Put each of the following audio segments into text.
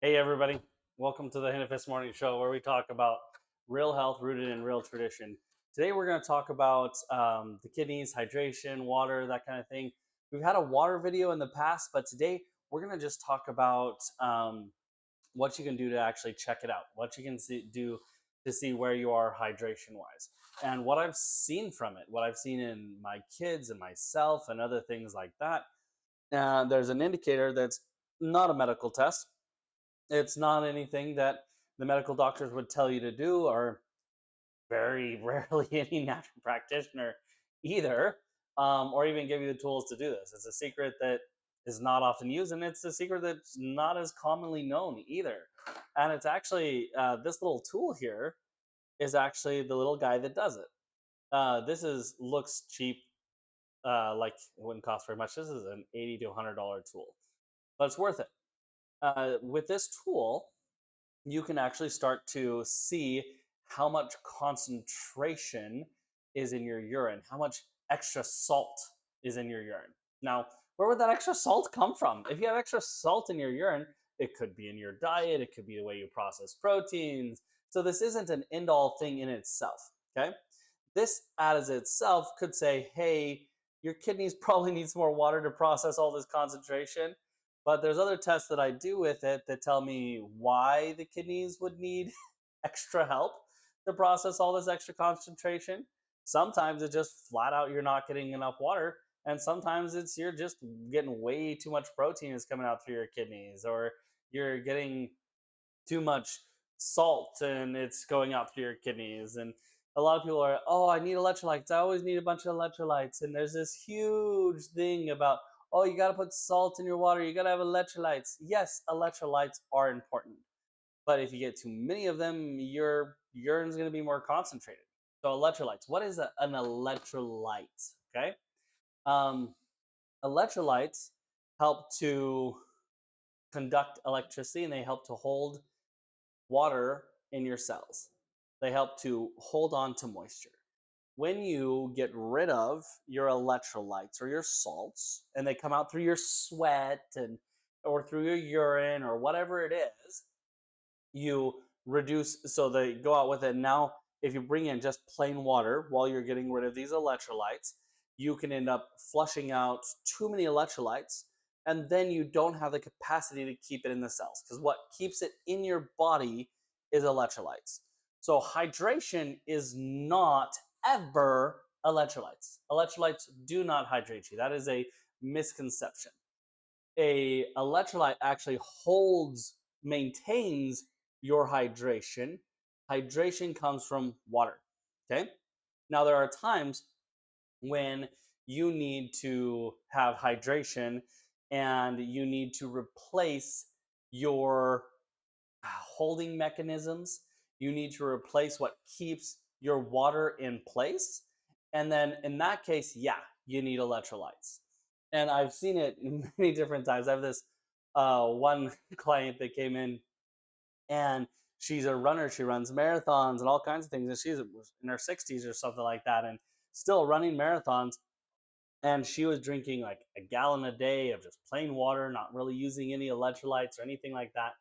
Hey, everybody. Welcome to the Hinafist Morning Show, where we talk about real health rooted in real tradition. Today, we're going to talk about the kidneys, hydration, water, that kind of thing. We've had a water video in the past, but today we're going to just talk about what you can do to actually check it out, what you can do to see where you are hydration wise. And what I've seen from it, what I've seen in my kids and myself and other things like that. There's an indicator that's not a medical test. It's not anything that the medical doctors would tell you to do, or very rarely any natural practitioner either, or even give you the tools to do this. It's a secret that is not often used, and it's a secret that's not as commonly known either. And it's actually this little tool here is actually the little guy that does it. This is looks cheap, like it wouldn't cost very much. This is an $80 to $100 tool, but it's worth it. With this tool, you can actually start to see how much concentration is in your urine, how much extra salt is in your urine. Now, where would that extra salt come from? If you have extra salt in your urine, it could be in your diet, it could be the way you process proteins. So this isn't an end-all thing in itself, okay? This as itself could say, hey, your kidneys probably need some more water to process all this concentration. But there's other tests that I do with it that tell me why the kidneys would need extra help to process all this extra concentration. Sometimes it's just flat out you're not getting enough water, and sometimes it's you're just getting way too much protein is coming out through your kidneys, or you're getting too much salt and it's going out through your kidneys. And a lot of people are, oh, I need electrolytes. I always need a bunch of electrolytes. And there's this huge thing about, oh, you got to put salt in your water. You got to have electrolytes. Yes, electrolytes are important. But if you get too many of them, your urine's going to be more concentrated. So electrolytes. What is an electrolyte? Okay. Um, Electrolytes help to conduct electricity, and they help to hold water in your cells. They help to hold on to moisture. When you get rid of your electrolytes or your salts, and they come out through your sweat and or through your urine or whatever it is, you reduce, so they go out with it. Now, if you bring in just plain water while you're getting rid of these electrolytes, you can end up flushing out too many electrolytes, and then you don't have the capacity to keep it in the cells, because what keeps it in your body is electrolytes. So hydration is not ever electrolytes. Electrolytes do not hydrate you. That is a misconception. A electrolyte actually maintains your hydration. Hydration comes from water. Okay. Now, there are times when you need to have hydration and you need to replace your holding mechanisms. You need to replace what keeps your water in place. And then in that case, yeah, you need electrolytes. And I've seen it many different times. I have this one client that came in, and she's a runner. She runs marathons and all kinds of things. And she's in her 60s or something like that, and still running marathons. And she was drinking like a gallon a day of just plain water, not really using any electrolytes or anything like that,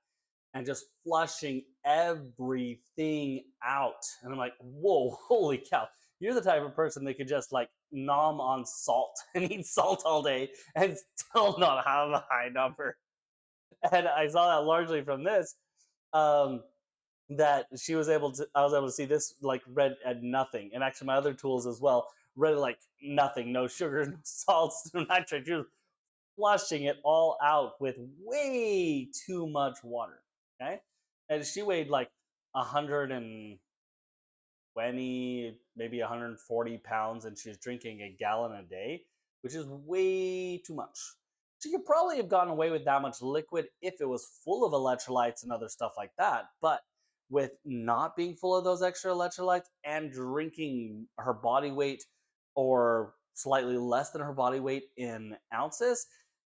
and just flushing everything out. And I'm like, whoa, holy cow. You're the type of person that could just like nom on salt and eat salt all day and still not have a high number. And I saw that largely from this. Um, that I was able to see this like read at nothing. And actually my other tools as well read like nothing, no sugar, no salts, no nitrate. You're flushing it all out with way too much water. Okay. And she weighed like 120, maybe 140 pounds, and she's drinking a gallon a day, which is way too much. She could probably have gotten away with that much liquid if it was full of electrolytes and other stuff like that. But with not being full of those extra electrolytes and drinking her body weight or slightly less than her body weight in ounces,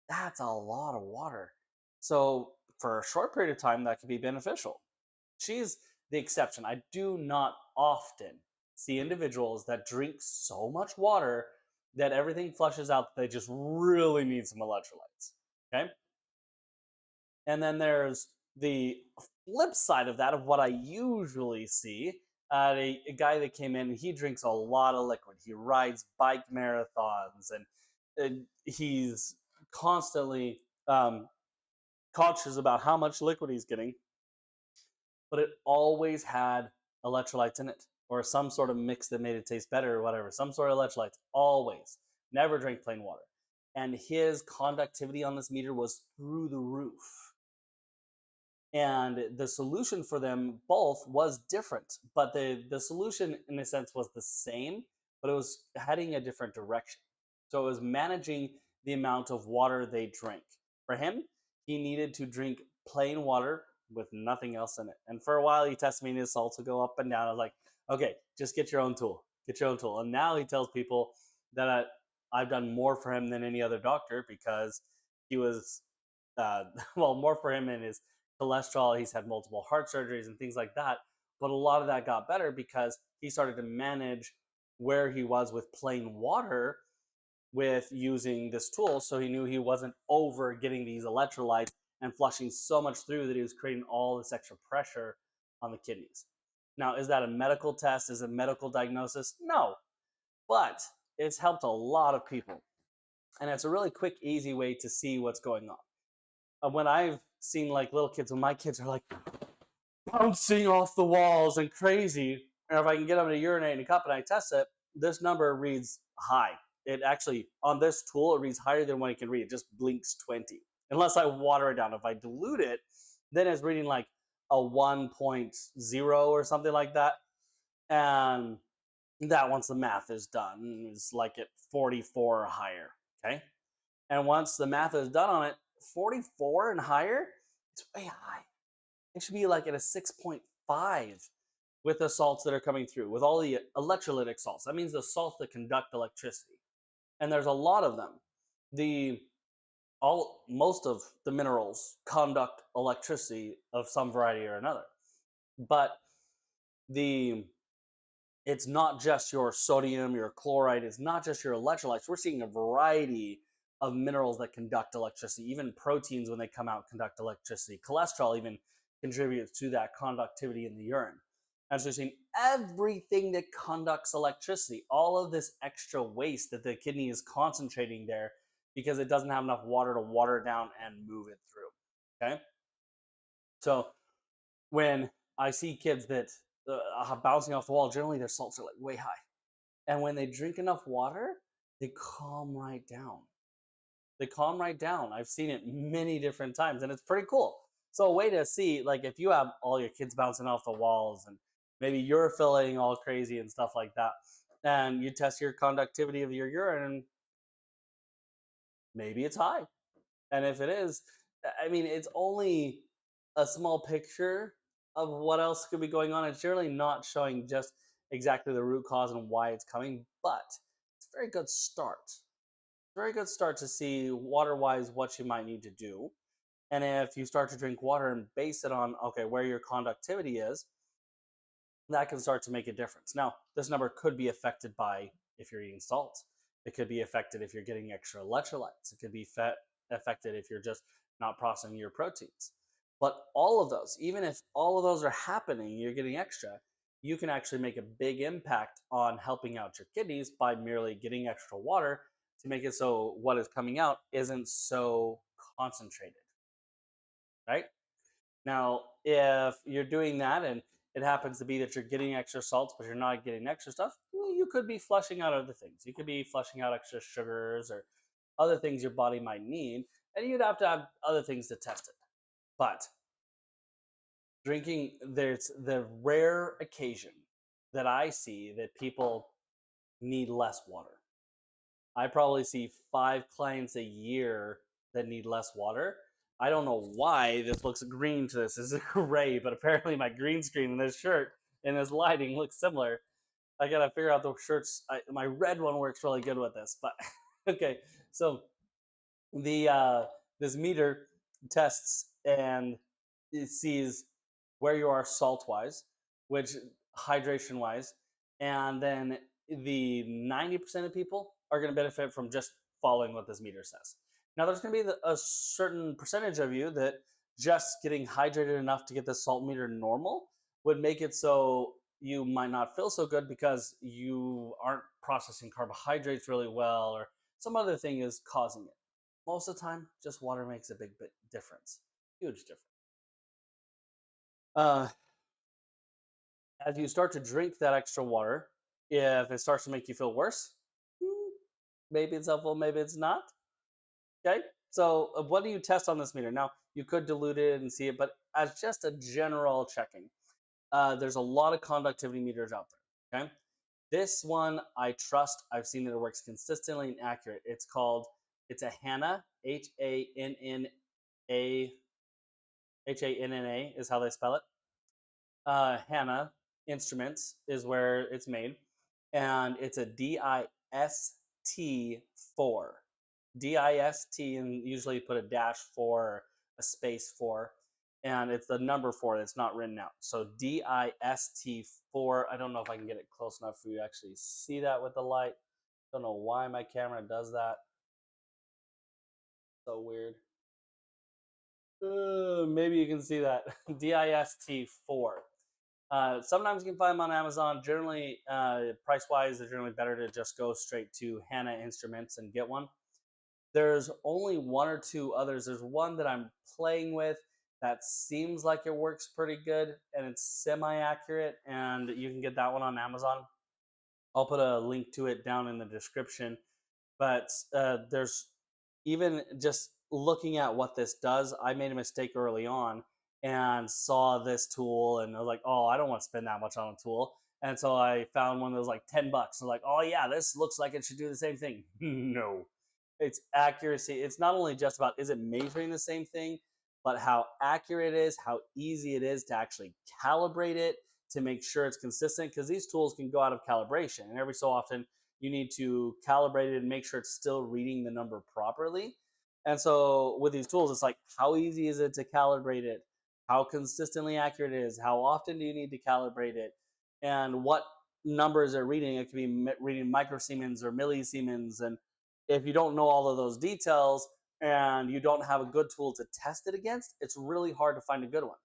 that's a lot of water. So for a short period of time, that could be beneficial. She's the exception. I do not often see individuals that drink so much water that everything flushes out that they just really need some electrolytes. Okay. And then there's the flip side of that, of what I usually see, a guy that came in, he drinks a lot of liquid. He rides bike marathons, and he's constantly conscious about how much liquid he's getting, but it always had electrolytes in it or some sort of mix that made it taste better or whatever. Some sort of electrolytes, always. Never drank plain water. And his conductivity on this meter was through the roof. And the solution for them both was different, but the solution in a sense was the same, but it was heading a different direction. So it was managing the amount of water they drank. For him, he needed to drink plain water with nothing else in it. And for a while he tested me and his salts would go up and down. I was like, okay, just get your own tool, get your own tool. And now he tells people that I've done more for him than any other doctor, because he was well, more for him in his cholesterol. He's had multiple heart surgeries and things like that. But a lot of that got better because he started to manage where he was with plain water with using this tool. So he knew he wasn't over getting these electrolytes and flushing so much through that he was creating all this extra pressure on the kidneys. Now, is that a medical test? Is it a medical diagnosis? No, but it's helped a lot of people. And it's a really quick, easy way to see what's going on. When I've seen like little kids, when my kids are like bouncing off the walls and crazy, and if I can get them to urinate in a cup and I test it, this number reads high. It actually, on this tool, it reads higher than what it can read. It just blinks 20. Unless I water it down. If I dilute it, then it's reading like a 1.0 or something like that. And that, once the math is done, is like at 44 or higher. Okay. And once the math is done on it, 44 and higher, it's way high. It should be like at a 6.5 with the salts that are coming through, with all the electrolytic salts. That means the salts that conduct electricity. And there's a lot of them. The most of the minerals conduct electricity of some variety or another. But the it's not just your sodium, your chloride, it's not just your electrolytes. We're seeing a variety of minerals that conduct electricity. Even proteins, when they come out, conduct electricity. Cholesterol even contributes to that conductivity in the urine. And so you're seeing everything that conducts electricity, all of this extra waste that the kidney is concentrating there because it doesn't have enough water to water down and move it through. Okay? So when I see kids that are bouncing off the wall, generally their salts are like way high. And when they drink enough water, they calm right down. They calm right down. I've seen it many different times, and it's pretty cool. So a way to see, like, if you have all your kids bouncing off the walls, and maybe you're feeling all crazy and stuff like that, and you test your conductivity of your urine, and maybe it's high. And if it is, I mean, it's only a small picture of what else could be going on. It's generally not showing just exactly the root cause and why it's coming, but it's a very good start. Very good start to see water wise what you might need to do. And if you start to drink water and base it on, okay, where your conductivity is, that can start to make a difference. Now, this number could be affected by if you're eating salt. It could be affected if you're getting extra electrolytes. It could be affected if you're just not processing your proteins. But all of those, even if all of those are happening, you're getting extra, you can actually make a big impact on helping out your kidneys by merely getting extra water to make it so what is coming out isn't so concentrated, right? Now, if you're doing that and it happens to be that you're getting extra salts, but you're not getting extra stuff, well, you could be flushing out other things. You could be flushing out extra sugars or other things your body might need, and you'd have to have other things to test it. But drinking, there's the rare occasion that I see that people need less water. I probably see 5 clients a year that need less water. I don't know why this looks green to this. This is gray, but apparently my green screen in this shirt and this lighting looks similar. I gotta figure out the shirts. My red one works really good with this, but okay. So the this meter tests and it sees where you are salt wise, which hydration wise, and then the 90% of people are going to benefit from just following what this meter says. Now, there's going to be a certain percentage of you that just getting hydrated enough to get the salt meter normal would make it so you might not feel so good because you aren't processing carbohydrates really well, or some other thing is causing it. Most of the time, just water makes a big bit difference, huge difference. Uh, as you start to drink that extra water, if it starts to make you feel worse, hmm, maybe it's helpful, maybe it's not. Okay. So, what do you test on this meter? Now, you could dilute it and see it, but as just a general checking, there's a lot of conductivity meters out there. Okay. This one I trust. I've seen that it works consistently and accurate. It's a HANA, A HANNA is how they spell it. HANA Instruments is where it's made, and it's a DIST4. DIST, and usually put a dash for a space for, and it's the number four that's not written out. So DIST4. I don't know if I can get it close enough for you to actually see that with the light. Don't know why my camera does that. So weird. Maybe you can see that. DIST4. Sometimes you can find them on Amazon. Generally, price wise, they're generally better to just go straight to HANA Instruments and get one. There's only one or two others. There's one that I'm playing with that seems like it works pretty good and it's semi accurate, and you can get that one on Amazon. I'll put a link to it down in the description. But there's even just looking at what this does, I made a mistake early on and saw this tool, and I was like, oh, I don't want to spend that much on a tool. And so I found one that was like $10. I was like, oh yeah, this looks like it should do the same thing. No, it's accuracy. It's not only just about is it measuring the same thing, but how accurate it is, how easy it is to actually calibrate it to make sure it's consistent. Because these tools can go out of calibration, and every so often you need to calibrate it and make sure it's still reading the number properly. And so with these tools, it's like, how easy is it to calibrate it? How consistently accurate it is? How often do you need to calibrate it? And what numbers are reading? It could be reading microsiemens or millisiemens. And if you don't know all of those details and you don't have a good tool to test it against, it's really hard to find a good one.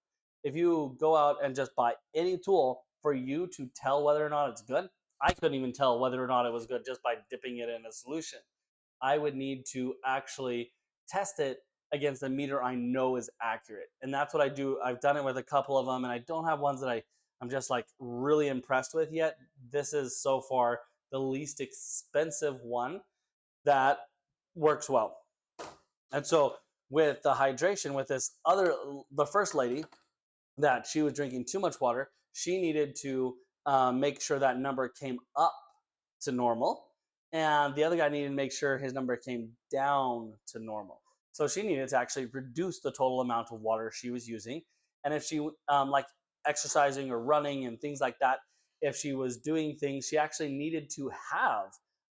If you go out and just buy any tool for you to tell whether or not it's good, I couldn't even tell whether or not it was good just by dipping it in a solution. I would need to actually test it against a meter I know is accurate. And that's what I do. I've done it with a couple of them, and I don't have ones that I'm just like really impressed with yet. This is so far the least expensive one that works well. And so with the hydration, with the first lady, that she was drinking too much water, she needed to make sure that number came up to normal. And the other guy needed to make sure his number came down to normal. So she needed to actually reduce the total amount of water she was using. And if she, like exercising or running and things like that, if she was doing things, she actually needed to have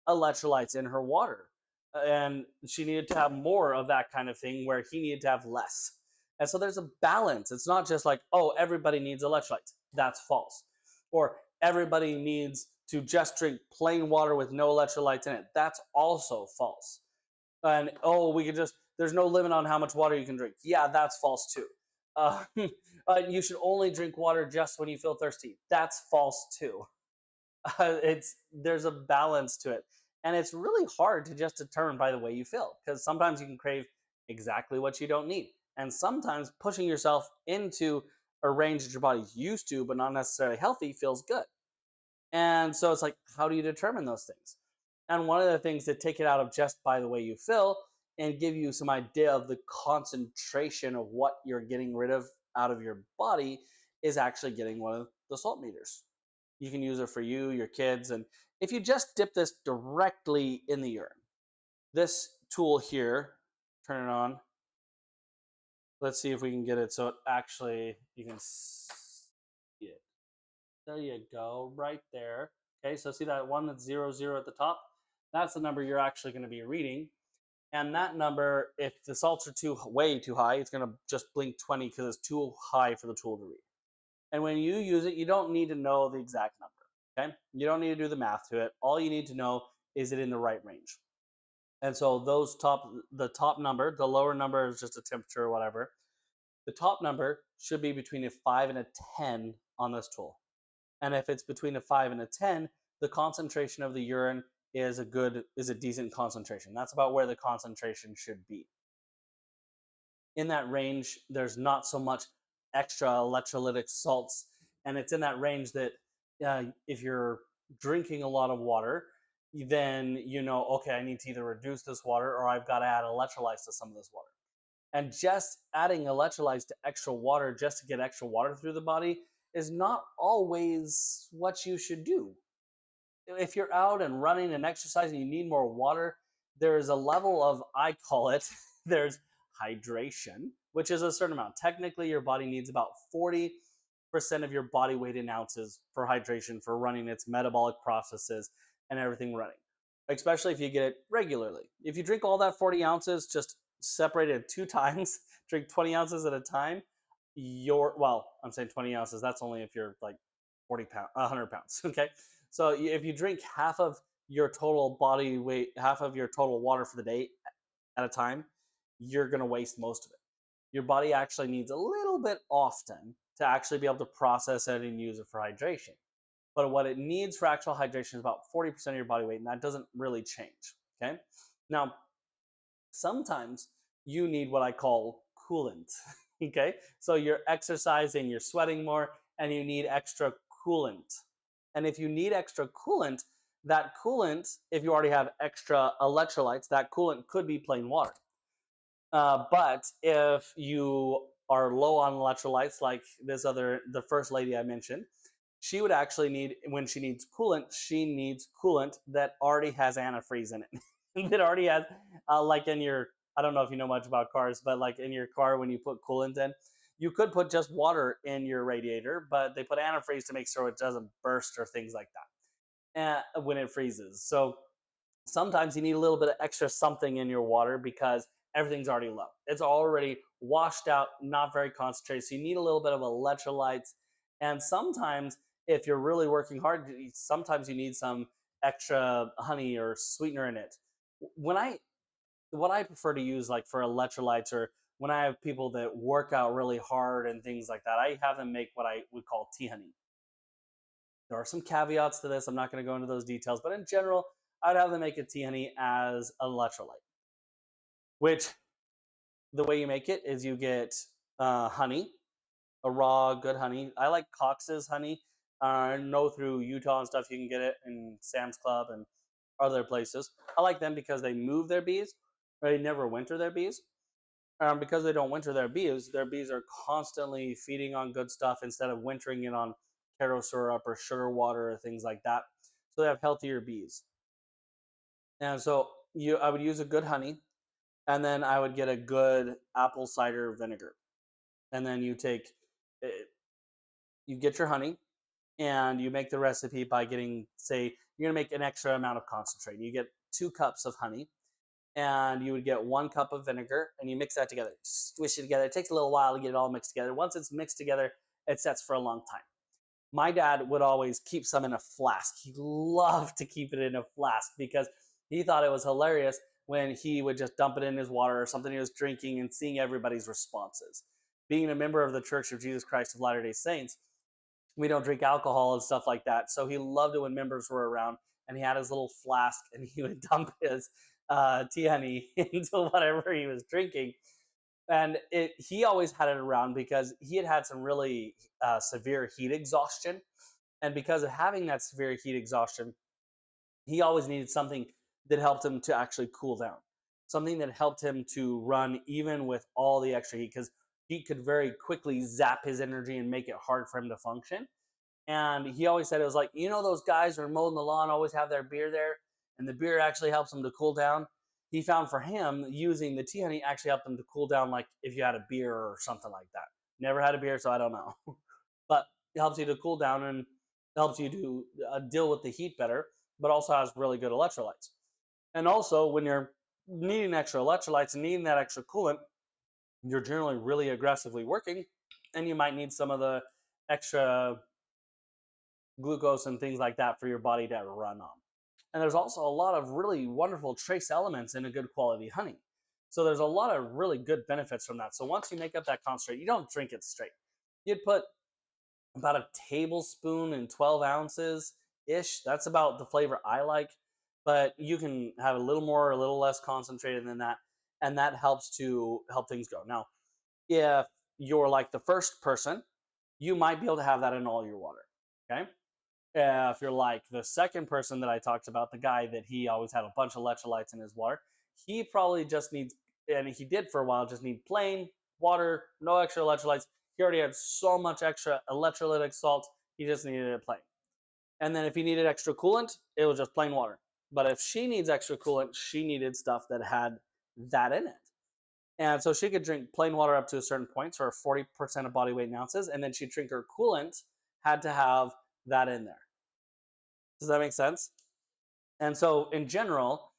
electrolytes in her water. And she needed to have more of that kind of thing where he needed to have less. And so there's a balance. It's not just like, oh, everybody needs electrolytes. That's false. Or everybody needs to just drink plain water with no electrolytes in it. That's also false. And oh, there's no limit on how much water you can drink. Yeah, that's false too. Uh, you should only drink water just when you feel thirsty. That's false too. There's a balance to it, and it's really hard to just determine by the way you feel, because sometimes you can crave exactly what you don't need, and sometimes pushing yourself into a range that your body's used to but not necessarily healthy feels good. And so it's like, how do you determine those things? And one of the things that take it out of just by the way you feel and give you some idea of the concentration of what you're getting rid of out of your body is actually getting one of the salt meters. You can use it for you, your kids, and if you just dip this directly in the urine, this tool here, turn it on. Let's see if we can get it so it actually, you can see it. There you go, right there. Okay, so see that one that's 00 at the top? That's the number you're actually going to be reading. And that number, if the salts are way too high, it's going to just blink 20 because it's too high for the tool to read. And when you use it, you don't need to know the exact number. Okay, you don't need to do the math to it. All you need to know is it in the right range. And so the top number, the lower number is just a temperature or whatever. The top number should be between a 5 and a 10 on this tool. And if it's between a 5 and a 10, the concentration of the urine is a decent concentration. That's about where the concentration should be. In that range, there's not so much extra electrolytic salts, and it's in that range that if you're drinking a lot of water, then you know, okay, I need to either reduce this water or I've got to add electrolytes to some of this water. And just adding electrolytes to extra water just to get extra water through the body is not always what you should do. If you're out and running and exercising, you need more water. There is a level of, I call it, there's hydration, which is a certain amount. Technically, your body needs about 40% of your body weight in ounces for hydration for running its metabolic processes and everything running, especially if you get it regularly. If you drink all that 40 ounces, just separated 2 times, drink 20 ounces at a time, I'm saying 20 ounces. That's only if you're like 100 pounds. Okay. So if you drink half of your total body weight, half of your total water for the day at a time, you're going to waste most of it. Your body actually needs a little bit often to actually be able to process it and use it for hydration. But what it needs for actual hydration is about 40% of your body weight, and that doesn't really change. Okay. Now, sometimes you need what I call coolant. Okay. So you're exercising, you're sweating more, and you need extra coolant. And if you need extra coolant, that coolant, if you already have extra electrolytes, that coolant could be plain water. But if you are low on electrolytes, like the first lady I mentioned, she would actually need, when she needs coolant that already has antifreeze in it. That already has, like in your, I don't know if you know much about cars, but like in your car, when you put coolant in, you could put just water in your radiator, but they put antifreeze to make sure it doesn't burst or things like that when it freezes. So sometimes you need a little bit of extra something in your water because everything's already low. It's already washed out, not very concentrated. So you need a little bit of electrolytes. And sometimes, if you're really working hard, sometimes you need some extra honey or sweetener in it. When I what I prefer to use, like for electrolytes, or when I have people that work out really hard and things like that, I have them make what I would call tea honey. There are some caveats to this. I'm not going to go into those details, but in general, I'd have them make a tea honey as an electrolyte, which the way you make it is you get honey, a raw, good honey. I like Cox's honey. I know through Utah and stuff you can get it in Sam's Club and other places. I like them because they move their bees. They never winter their bees. Because they don't winter their bees are constantly feeding on good stuff instead of wintering it on Caro syrup or sugar water or things like that. So they have healthier bees. And so I would use a good honey, and then I would get a good apple cider vinegar. And then you get your honey, and you make the recipe by getting, say, you're gonna make an extra amount of concentrate. You get 2 cups of honey, and you would get 1 cup of vinegar, and you mix that together, squish it together. It takes a little while to get it all mixed together. Once it's mixed together, it sets for a long time. My dad would always keep some in a flask. He loved to keep it in a flask because he thought it was hilarious when he would just dump it in his water or something he was drinking and seeing everybody's responses. Being a member of the Church of Jesus Christ of Latter-day Saints, we don't drink alcohol and stuff like that. So he loved it when members were around, and he had his little flask, and he would dump his tea honey into whatever he was drinking. And he always had it around because he had some really severe heat exhaustion. And because of having that severe heat exhaustion, he always needed something that helped him to actually cool down, something that helped him to run even with all the extra heat, because heat could very quickly zap his energy and make it hard for him to function. And he always said, it was like, those guys who are mowing the lawn always have their beer there, and the beer actually helps them to cool down. He found for him, using the tea honey actually helped him to cool down, like if you had a beer or something like that. Never had a beer, so I don't know. But it helps you to cool down and helps you to deal with the heat better, but also has really good electrolytes. And also, when you're needing extra electrolytes and needing that extra coolant, you're generally really aggressively working, and you might need some of the extra glucose and things like that for your body to run on. And there's also a lot of really wonderful trace elements in a good quality honey. So there's a lot of really good benefits from that. So once you make up that concentrate, you don't drink it straight. You'd put about a tablespoon in 12 ounces ish. That's about the flavor I like, but you can have a little more or a little less concentrated than that, and that helps to help things go. Now, if you're like the first person, you might be able to have that in all your water. Okay. If you're like the second person that I talked about, the guy that he always had a bunch of electrolytes in his water, he probably just needs, and he did for a while, just need plain water, no extra electrolytes. He already had so much extra electrolytic salt, he just needed it plain. And then if he needed extra coolant, it was just plain water. But if she needs extra coolant, she needed stuff that had that in it. And so she could drink plain water up to a certain point, so 40% of body weight in ounces, and then she'd drink her coolant, had to have that in there. Does that make sense? And so in general,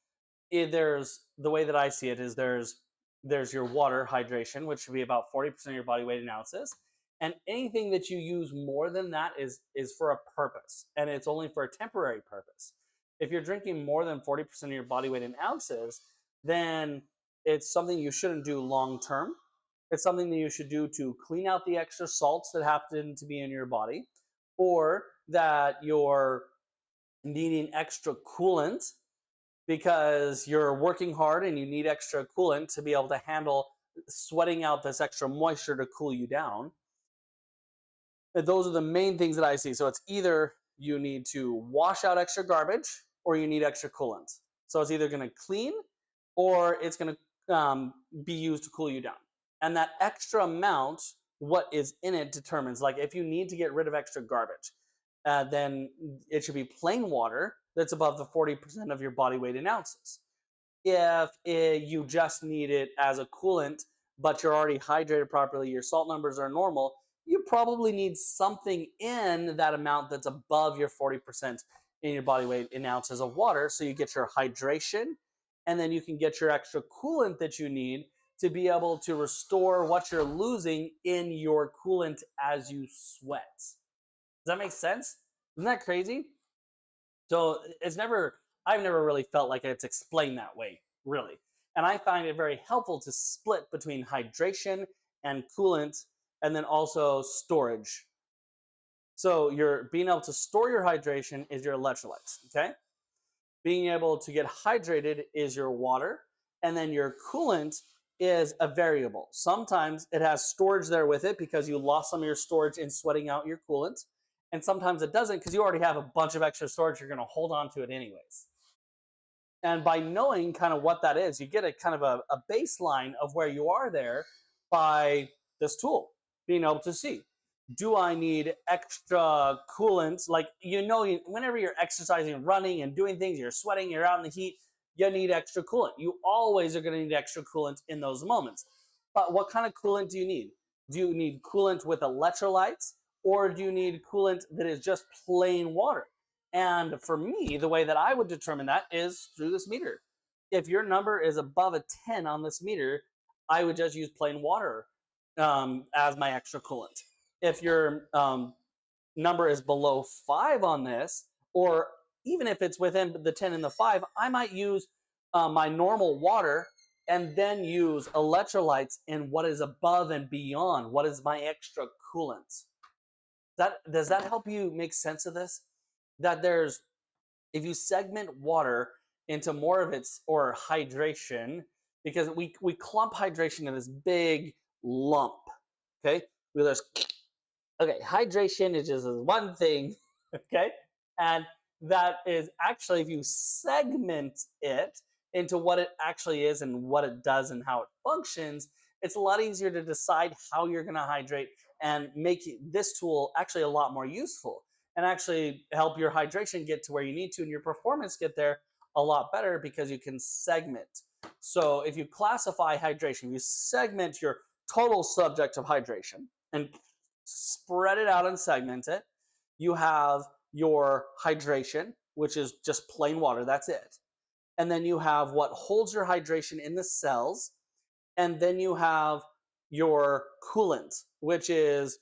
there's the way that I see it is there's your water hydration, which should be about 40% of your body weight in ounces. And anything that you use more than that is for a purpose, and it's only for a temporary purpose. If you're drinking more than 40% of your body weight in ounces, then it's something you shouldn't do long term. It's something that you should do to clean out the extra salts that happen to be in your body, or that you're needing extra coolant because you're working hard and you need extra coolant to be able to handle sweating out this extra moisture to cool you down. Those are the main things that I see. So it's either you need to wash out extra garbage or you need extra coolant. So it's either going to clean or it's going to be used to cool you down. And that extra amount, what is in it determines, like if you need to get rid of extra garbage, then it should be plain water that's above the 40% of your body weight in ounces. If you just need it as a coolant, but you're already hydrated properly, your salt numbers are normal, you probably need something in that amount that's above your 40% in your body weight in ounces of water. So you get your hydration, and then you can get your extra coolant that you need to be able to restore what you're losing in your coolant as you sweat. Does that make sense? Isn't that crazy? So I've never really felt like it's explained that way, really. And I find it very helpful to split between hydration and coolant, and then also storage. So you're being able to store your hydration is your electrolytes, okay? Being able to get hydrated is your water, and then your coolant is a variable. Sometimes it has storage there with it because you lost some of your storage in sweating out your coolant, and sometimes it doesn't because you already have a bunch of extra storage. You're going to hold on to it anyways. And by knowing kind of what that is, you get a kind of a baseline of where you are there by this tool, being able to see, do I need extra coolant? Like, whenever you're exercising, running, and doing things, you're sweating, you're out in the heat, you need extra coolant. You always are going to need extra coolant in those moments. But what kind of coolant do you need? Do you need coolant with electrolytes, or do you need coolant that is just plain water? And for me, the way that I would determine that is through this meter. If your number is above a 10 on this meter, I would just use plain water as my extra coolant. If your number is below 5 on this, or even if it's within the 10 and the 5, I might use my normal water and then use electrolytes in what is above and beyond. What is my extra coolant? Does that help you make sense of this? That if you segment water into more of its or hydration, because we clump hydration in this big lump. Okay, we just okay, hydration is just one thing. Okay, and that is actually, if you segment it into what it actually is and what it does and how it functions, it's a lot easier to decide how you're going to hydrate and make this tool actually a lot more useful, and actually help your hydration get to where you need to and your performance get there a lot better because you can segment. So if you classify hydration, you segment your total subject of hydration and spread it out and segment it. You have your hydration, which is just plain water, that's it. And then you have what holds your hydration in the cells. And then you have your coolant, which is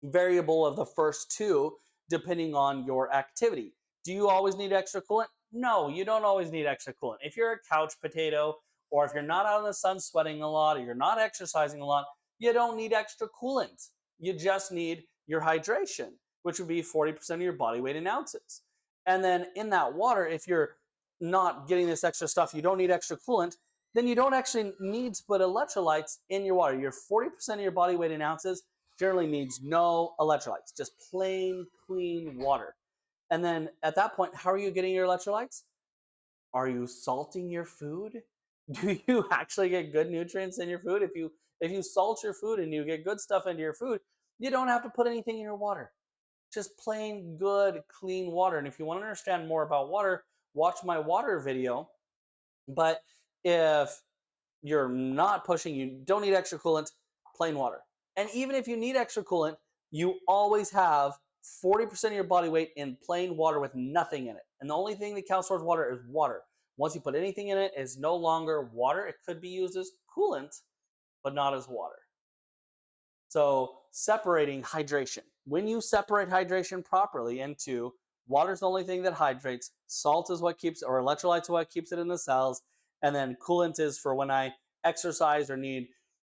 variable of the first two depending on your activity. Do you always need extra coolant? No, you don't always need extra coolant. If you're a couch potato or if you're not out in the sun sweating a lot, or you're not exercising a lot, you don't need extra coolant. You just need your hydration, which would be 40% of your body weight in ounces. And then in that water, if you're not getting this extra stuff, you don't need extra coolant, then you don't actually need to put electrolytes in your water. Your 40% of your body weight in ounces generally needs no electrolytes, just plain, clean water. And then at that point, how are you getting your electrolytes? Are you salting your food? Do you actually get good nutrients in your food? If you salt your food and you get good stuff into your food, you don't have to put anything in your water. Just plain good, clean water. And if you want to understand more about water, watch my water video. But if you're not pushing, you don't need extra coolant, plain water. And even if you need extra coolant, you always have 40% of your body weight in plain water with nothing in it. And the only thing that counts towards water is water. Once you put anything in it, it's no longer water. It could be used as coolant, but not as water. So separating hydration. When you separate hydration properly into water is the only thing that hydrates, salt is what keeps, or electrolytes are what keeps it in the cells, and then coolant is for when I exercise or need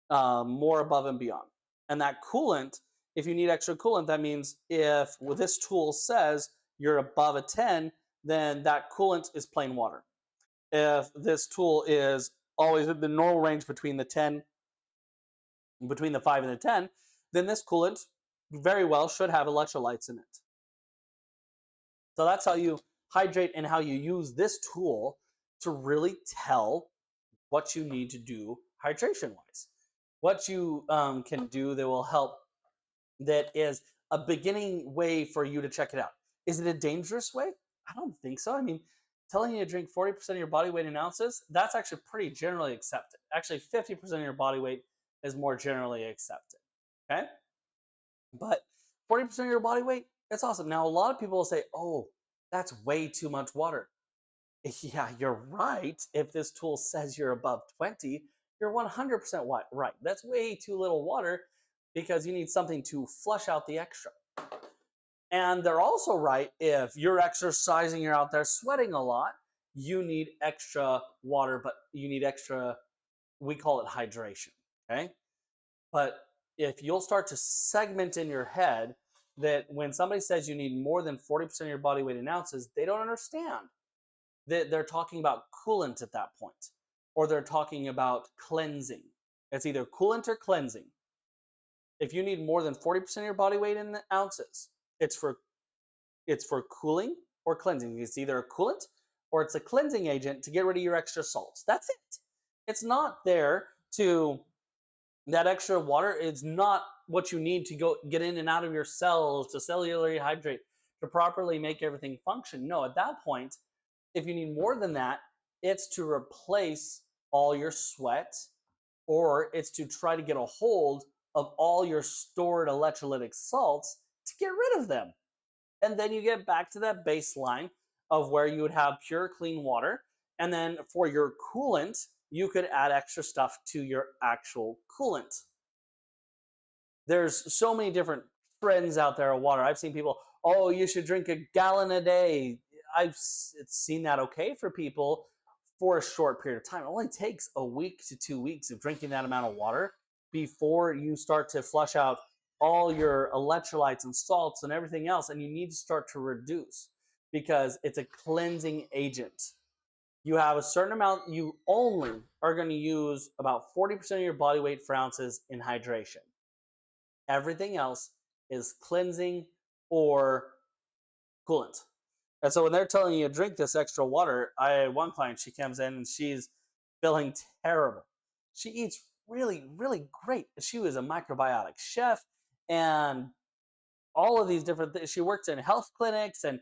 more above and beyond. And that coolant, if you need extra coolant, that means if this tool says you're above a 10, then that coolant is plain water. If this tool is always in the normal range between the 10, between the 5 and the 10, then this coolant very well should have electrolytes in it. So that's how you hydrate and how you use this tool to really tell what you need to do hydration wise. What you can do that will help, that is a beginning way for you to check it out. Is it a dangerous way? I don't think so. I mean, telling you to drink 40% of your body weight in ounces, that's actually pretty generally accepted. Actually, 50% of your body weight is more generally accepted. Okay? But 40% of your body weight, that's awesome. Now, a lot of people will say, oh, that's way too much water. Yeah, you're right. If this tool says you're above 20, you're 100% right. That's way too little water because you need something to flush out the extra. And they're also right, if you're exercising, you're out there sweating a lot, you need extra water, but you need extra, we call it hydration. Okay. But if you'll start to segment in your head that when somebody says you need more than 40% of your body weight in ounces, they don't understand that they're talking about coolant at that point, or they're talking about cleansing. It's either coolant or cleansing. If you need more than 40% of your body weight in ounces, it's for cooling or cleansing. It's either a coolant or it's a cleansing agent to get rid of your extra salts. That's it. It's not there to, that extra water is not what you need to go get in and out of your cells to cellularly hydrate, to properly make everything function. No, at that point, if you need more than that, it's to replace all your sweat, or it's to try to get a hold of all your stored electrolytic salts to get rid of them. And then you get back to that baseline of where you would have pure, clean water. And then for your coolant, you could add extra stuff to your actual coolant. There's so many different trends out there of water. I've seen people, oh, you should drink a gallon a day. I've seen that okay for people for a short period of time. It only takes a week to 2 weeks of drinking that amount of water before you start to flush out all your electrolytes and salts and everything else, and you need to start to reduce because it's a cleansing agent. You have a certain amount, you only are going to use about 40% of your body weight for ounces in hydration. Everything else is cleansing or coolant. And so when they're telling you to drink this extra water, I had one client, she comes in and she's feeling terrible. She eats really, really great. She was a microbiotic chef and all of these different things. She works in health clinics and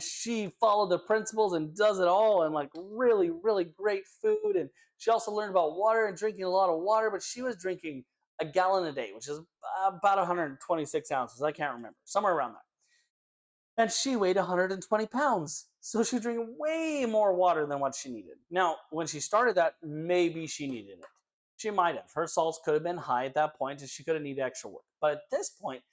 she followed the principles and does it all, and like really, really great food. And she also learned about water and drinking a lot of water, but she was drinking a gallon a day, which is about 126 ounces. I can't remember, somewhere around there. And she weighed 120 pounds. So she was drinking way more water than what she needed. Now, when she started that, maybe she needed it. She might have. Her salts could have been high at that point, and she could have needed extra work. But at this point,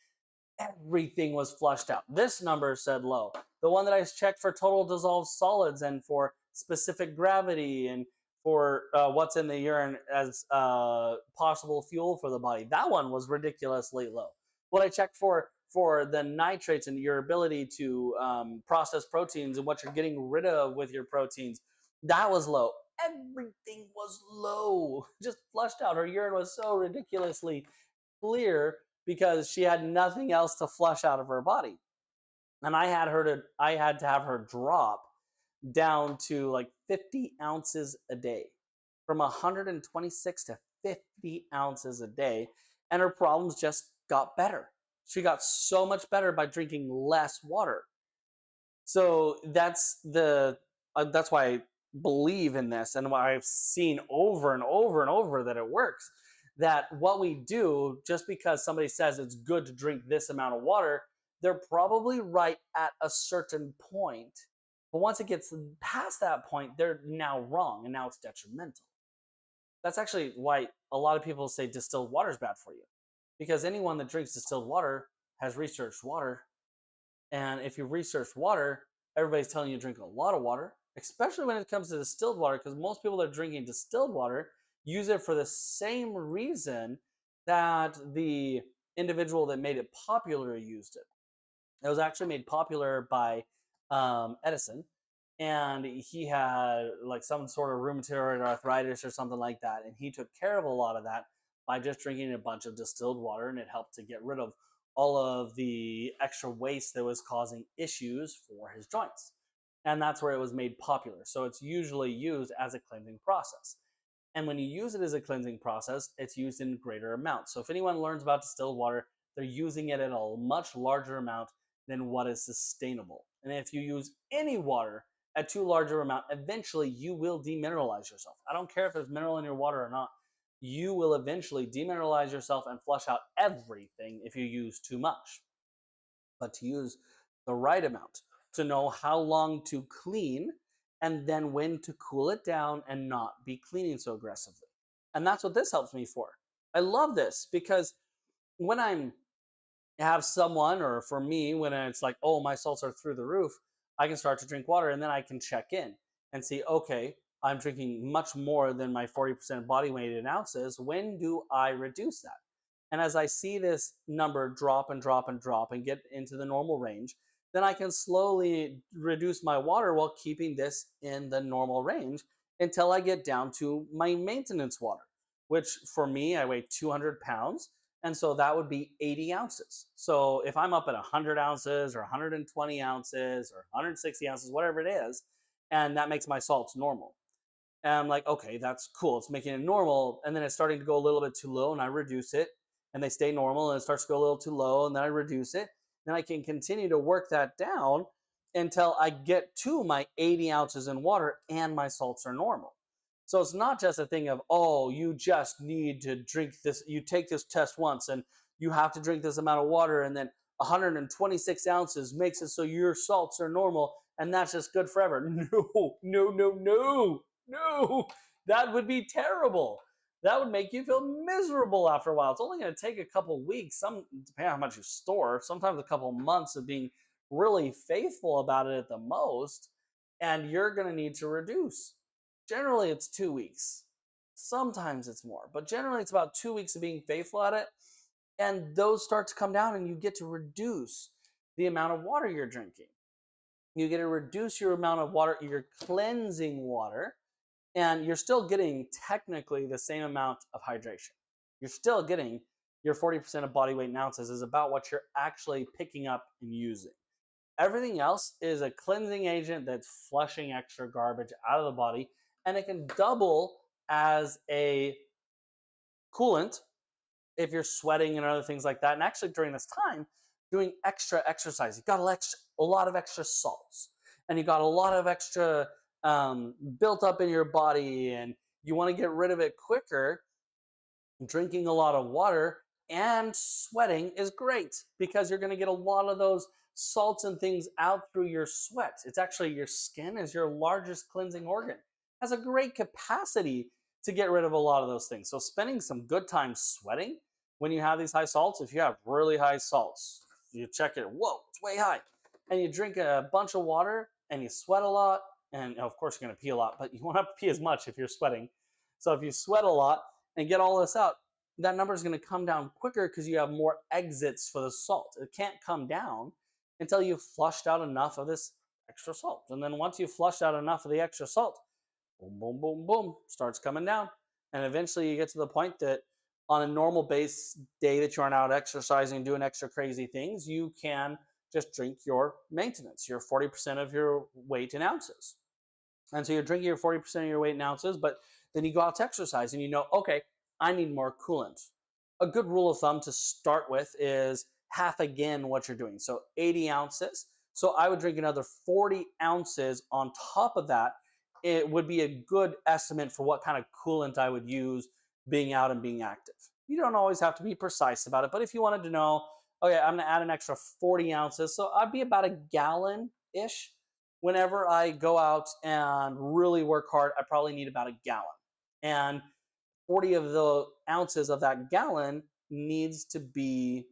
everything was flushed out. This number said low. The one that I checked for total dissolved solids and for specific gravity and for what's in the urine as possible fuel for the body. That one was ridiculously low. What I checked for the nitrates and your ability to process proteins and what you're getting rid of with your proteins, that was low. Everything was low, just flushed out. Her urine was so ridiculously clear because she had nothing else to flush out of her body. And I had to have her drop down to like 50 ounces a day, from 126 to 50 ounces a day. And her problems just got better. She got so much better by drinking less water. So that's why I believe in this, and why I've seen over and over and over that it works. That what we do, just because somebody says it's good to drink this amount of water, they're probably right at a certain point. But once it gets past that point, they're now wrong, and now it's detrimental. That's actually why a lot of people say distilled water is bad for you, because anyone that drinks distilled water has researched water. And if you research water, everybody's telling you to drink a lot of water, especially when it comes to distilled water, because most people that are drinking distilled water use it for the same reason that the individual that made it popular used it. It was actually made popular by Edison, and he had like some sort of rheumatoid arthritis or something like that, and he took care of a lot of that by just drinking a bunch of distilled water, and it helped to get rid of all of the extra waste that was causing issues for his joints. And that's where it was made popular. So it's usually used as a cleansing process. And when you use it as a cleansing process, it's used in greater amounts. So if anyone learns about distilled water, they're using it in a much larger amount than what is sustainable. And if you use any water at too larger amount, eventually you will demineralize yourself. I don't care if there's mineral in your water or not. You will eventually demineralize yourself and flush out everything if you use too much. But to use the right amount, to know how long to clean, and then when to cool it down and not be cleaning so aggressively. And that's what this helps me for. I love this because when I'm have someone, or for me, when it's like, oh, my salts are through the roof, I can start to drink water, and then I can check in and see, okay, I'm drinking much more than my 40% body weight in ounces. When do I reduce that? And as I see this number drop and drop and drop and get into the normal range, then I can slowly reduce my water while keeping this in the normal range until I get down to my maintenance water, which for me, I weigh 200 pounds. And so that would be 80 ounces. So if I'm up at 100 ounces or 120 ounces or 160 ounces, whatever it is, and that makes my salts normal. And I'm like, okay, that's cool. It's making it normal. And then it's starting to go a little bit too low, and I reduce it. And they stay normal, and it starts to go a little too low, and then I reduce it. Then I can continue to work that down until I get to my 80 ounces in water and my salts are normal. So it's not just a thing of, oh, you just need to drink this. You take this test once and you have to drink this amount of water, and then 126 ounces makes it so your salts are normal, and that's just good forever. No, no, no, no, no. That would be terrible. That would make you feel miserable after a while. It's only going to take a couple weeks, depending on how much you store, sometimes a couple months of being really faithful about it at the most, and you're going to need to reduce. Generally, it's 2 weeks. Sometimes it's more, but generally, it's about 2 weeks of being faithful at it. And those start to come down, and you get to reduce the amount of water you're drinking. You get to reduce your amount of water, you're cleansing water, and you're still getting technically the same amount of hydration. You're still getting your 40% of body weight in ounces is about what you're actually picking up and using. Everything else is a cleansing agent that's flushing extra garbage out of the body, and it can double as a coolant if you're sweating and other things like that. And actually, during this time, doing extra exercise, you've got a lot of extra salts, and you got a lot of extra built up in your body, and you want to get rid of it quicker. Drinking a lot of water and sweating is great because you're going to get a lot of those salts and things out through your sweat. It's actually, your skin is your largest cleansing organ. It has a great capacity to get rid of a lot of those things. So spending some good time sweating when you have these high salts, if you have really high salts, you check it, whoa, it's way high. And you drink a bunch of water and you sweat a lot, and of course you're going to pee a lot, but you won't have to pee as much if you're sweating. So if you sweat a lot and get all this out, that number is going to come down quicker because you have more exits for the salt. It can't come down until you've flushed out enough of this extra salt. And then once you've flushed out enough of the extra salt, boom, boom, boom, boom, starts coming down. And eventually you get to the point that on a normal base day that you aren't out exercising, doing extra crazy things, you can just drink your maintenance, your 40% of your weight in ounces. And so you're drinking your 40% of your weight in ounces, but then you go out to exercise and you know, okay, I need more coolant. A good rule of thumb to start with is half again what you're doing. So 80 ounces. So I would drink another 40 ounces on top of that. It would be a good estimate for what kind of coolant I would use being out and being active. You don't always have to be precise about it, but if you wanted to know, okay, I'm going to add an extra 40 ounces. So I'd be about a gallon-ish. Whenever I go out and really work hard, I probably need about a gallon. And 40 of the ounces of that gallon needs to be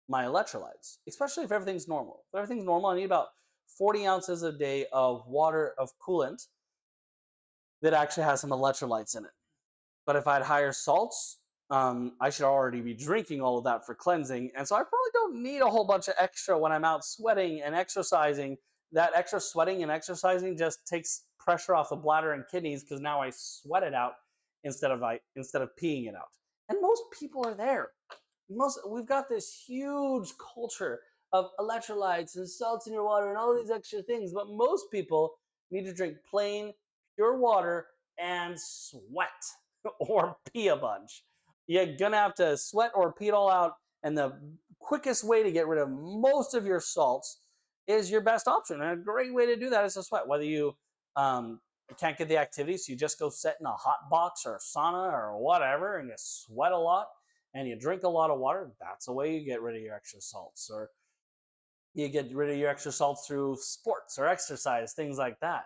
my electrolytes, especially if everything's normal. If everything's normal, I need about 40 ounces a day of water, of coolant that actually has some electrolytes in it. But if I had higher salts, I should already be drinking all of that for cleansing. And so I probably don't need a whole bunch of extra when I'm out sweating and exercising. That extra sweating and exercising just takes pressure off the bladder and kidneys because now I sweat it out instead of peeing it out. And most people are there. We've got this huge culture of electrolytes and salts in your water and all these extra things, but most people need to drink plain, pure water and sweat or pee a bunch. You're gonna have to sweat or pee it all out, and the quickest way to get rid of most of your salts is your best option. And a great way to do that is to sweat. Whether you can't get the activity, so you just go sit in a hot box or sauna or whatever, and you sweat a lot and you drink a lot of water. That's a way you get rid of your extra salts, or you get rid of your extra salts through sports or exercise, things like that.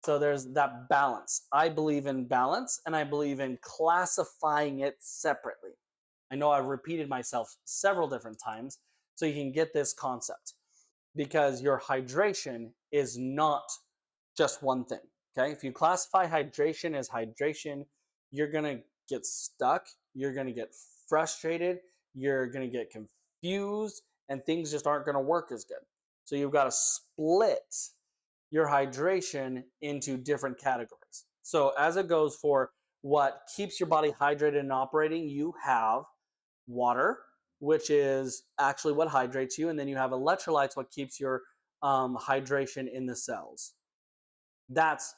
So there's that balance. I believe in balance, and I believe in classifying it separately. I know I've repeated myself several different times so you can get this concept, because your hydration is not just one thing. Okay, if you classify hydration as hydration, you're gonna get stuck, you're gonna get frustrated, you're gonna get confused, and things just aren't gonna work as good. So you've got to split your hydration into different categories. So as it goes for what keeps your body hydrated and operating, you have water, which is actually what hydrates you, and then you have electrolytes, what keeps your hydration in the cells. That's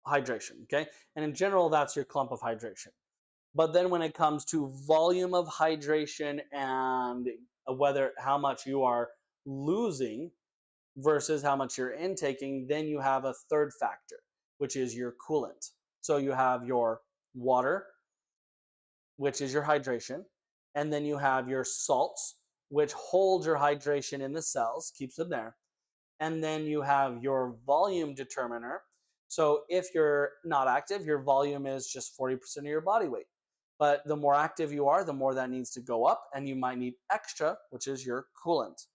hydration, okay? And in general, that's your clump of hydration. But then when it comes to volume of hydration and how much you are losing versus how much you're intaking, then you have a third factor, which is your coolant. So you have your water, which is your hydration, and then you have your salts, which hold your hydration in the cells, keeps them there. And then you have your volume determiner. So if you're not active, your volume is just 40% of your body weight. But the more active you are, the more that needs to go up, and you might need extra, which is your coolant.